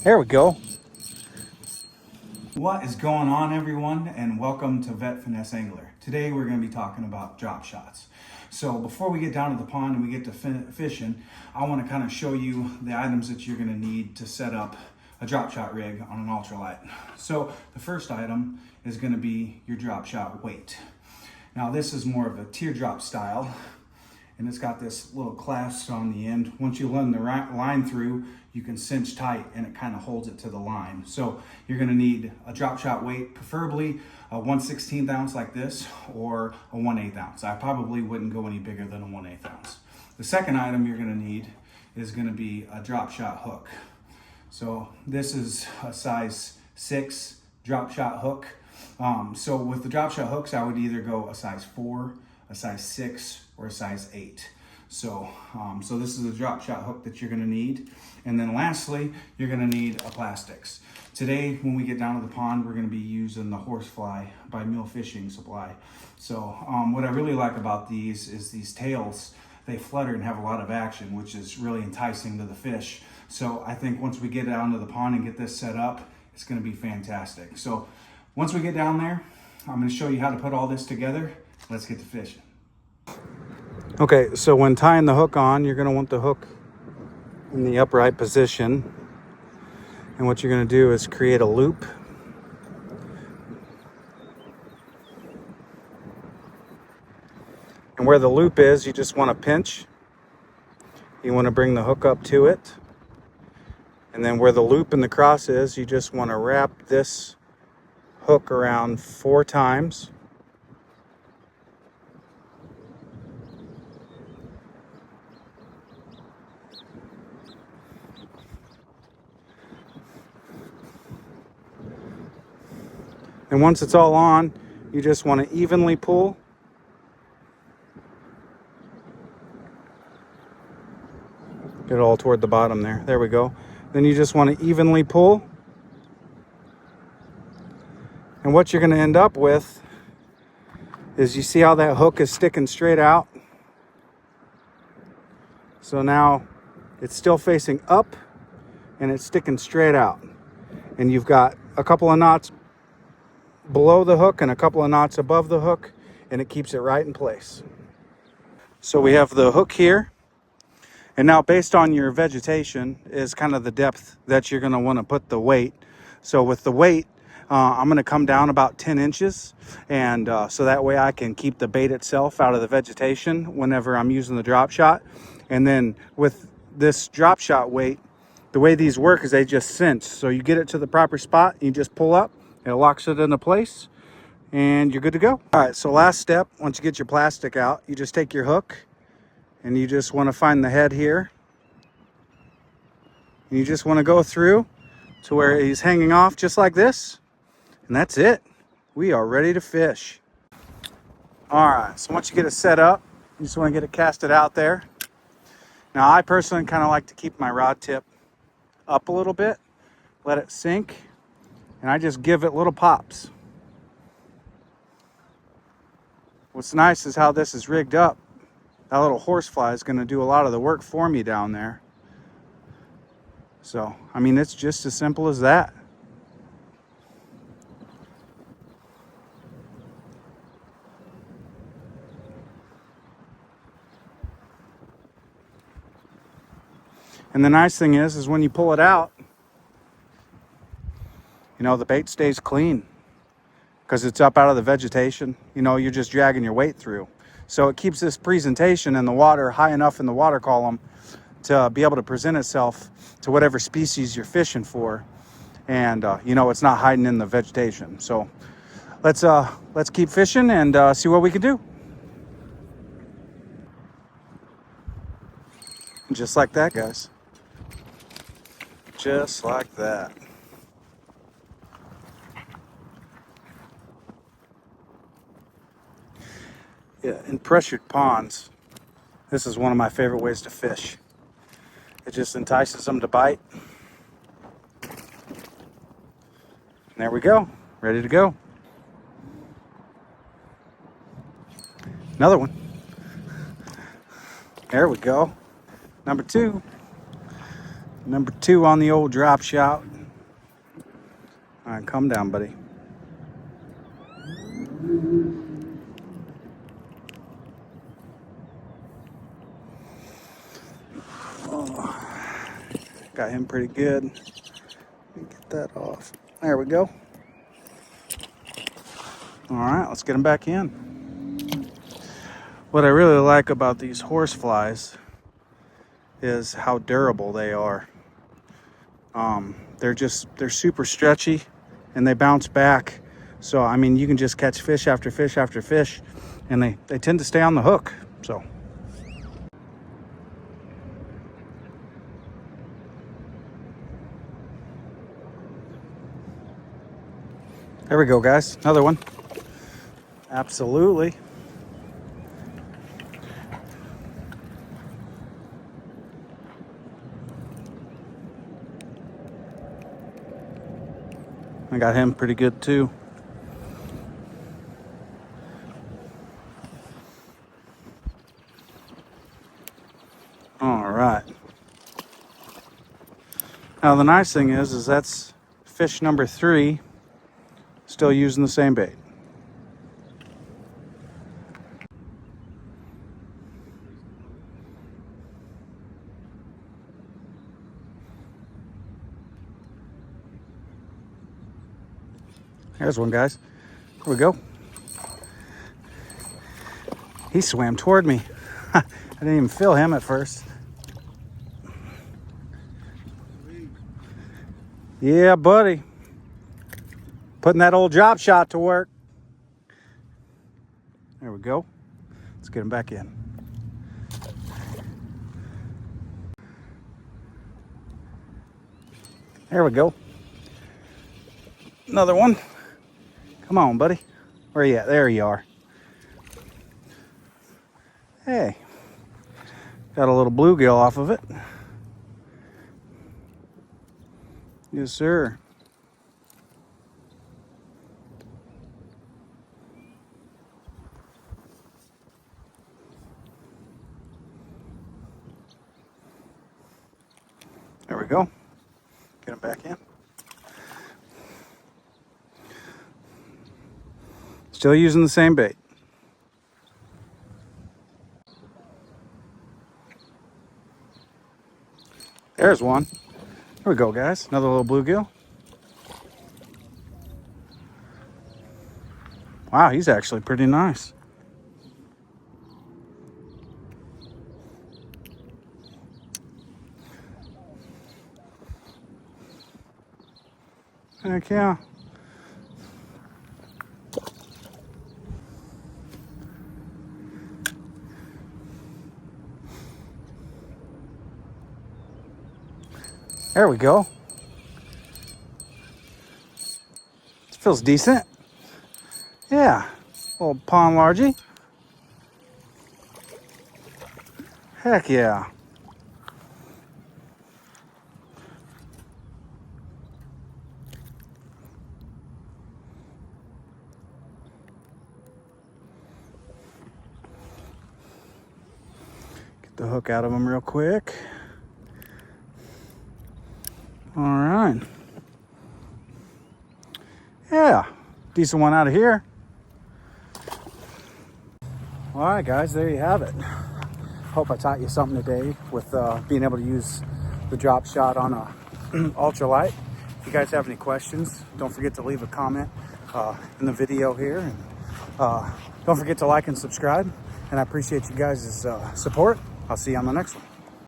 There we go. What is going on, everyone, and welcome to Vet Finesse Angler. Today we're going to be talking about drop shots. So before we get down to the pond and we get to fishing, I want to kind of show you the items that you're going to need to set up a drop shot rig on an ultralight. So the first item is going to be your drop shot weight. Now this is more of a teardrop style, and it's got this little clasp on the end. Once you run the line through, you can cinch tight and it kind of holds it to the line. So you're gonna need a drop shot weight, preferably a 1/16 ounce like this or a 1/8 ounce. I probably wouldn't go any bigger than a 1/8 ounce. The second item you're gonna need is gonna be a drop shot hook. So this is a size 6 drop shot hook. So with the drop shot hooks, I would either go a size 4, a size 6, or a size 8. So this is a drop shot hook that you're gonna need. And then lastly, you're gonna need a plastics. Today, when we get down to the pond, we're gonna be using the Horsefly by Mule Fishing Supply. So what I really like about these is these tails, they flutter and have a lot of action, which is really enticing to the fish. So I think once we get down to the pond and get this set up, it's gonna be fantastic. So once we get down there, I'm gonna show you how to put all this together. Let's get to fishing. Okay, so when tying the hook on, you're going to want the hook in the upright position. And what you're going to do is create a loop. And where the loop is, you just want to pinch. You want to bring the hook up to it. And then where the loop and the cross is, you just want to wrap this hook around 4 times. And once it's all on, you just want to evenly pull. Get it all toward the bottom there. There we go. Then you just want to evenly pull. And what you're going to end up with is, you see how that hook is sticking straight out? So now it's still facing up and it's sticking straight out. And you've got a couple of knots below the hook and a couple of knots above the hook, and it keeps it right in place. So we have the hook here, and now based on your vegetation is kind of the depth that you're going to want to put the weight. So with the weight, I'm going to come down about 10 inches, and so that way I can keep the bait itself out of the vegetation whenever I'm using the drop shot. And then with this drop shot weight, the way these work is they just cinch. So you get it to the proper spot, you just pull up, it locks it into place, and you're good to go. All right, so last step, once you get your plastic out, you just take your hook and you just want to find the head here. And you just want to go through to where he's hanging off just like this. And that's it. We are ready to fish. All right, so once you get it set up, you just want to get it casted out there. Now, I personally kind of like to keep my rod tip up a little bit, let it sink, and I just give it little pops. What's nice is how this is rigged up. That little horsefly is going to do a lot of the work for me down there. So, I mean, it's just as simple as that. And the nice thing is when you pull it out, you know, the bait stays clean because it's up out of the vegetation. You know, you're just dragging your weight through. So it keeps this presentation in the water high enough in the water column to be able to present itself to whatever species you're fishing for. And, you know, it's not hiding in the vegetation. So let's keep fishing and see what we can do. Just like that, guys. Just like that. Yeah, in pressured ponds, this is one of my favorite ways to fish. It just entices them to bite. And there we go, ready to go. Another one. There we go. Number two. Number two on the old drop shot. right, calm down, buddy. Oh, got him pretty good. Let me get that off. There we go. All right, let's get him back in. What I really like about these horse flies is how durable they are. They're super stretchy and they bounce back. So, I mean, you can just catch fish after fish after fish, and they tend to stay on the hook. So, there we go, guys. Another one. Absolutely. I got him pretty good too. All right. Now the nice thing is that's fish number 3, still using the same bait. There's one, guys. Here we go. He swam toward me. I didn't even feel him at first. Yeah, buddy. Putting that old drop shot to work. There we go. Let's get him back in. There we go. Another one. Come on, buddy. Where you at? There you are. Hey. Got a little bluegill off of it. Yes, sir. There we go. Get him back in. Still using the same bait. There's one. Here we go, guys. Another little bluegill. Wow, he's actually pretty nice. Heck yeah. There we go. This feels decent. Yeah. Little pond largie. Heck yeah. Get the hook out of him real quick. All right. Yeah, decent one out of here. All right, guys, there you have it. Hope I taught you something today with being able to use the drop shot on a ultralight. If you guys have any questions, don't forget to leave a comment in the video here. And don't forget to like and subscribe. And I appreciate you guys' support. I'll see you on the next one.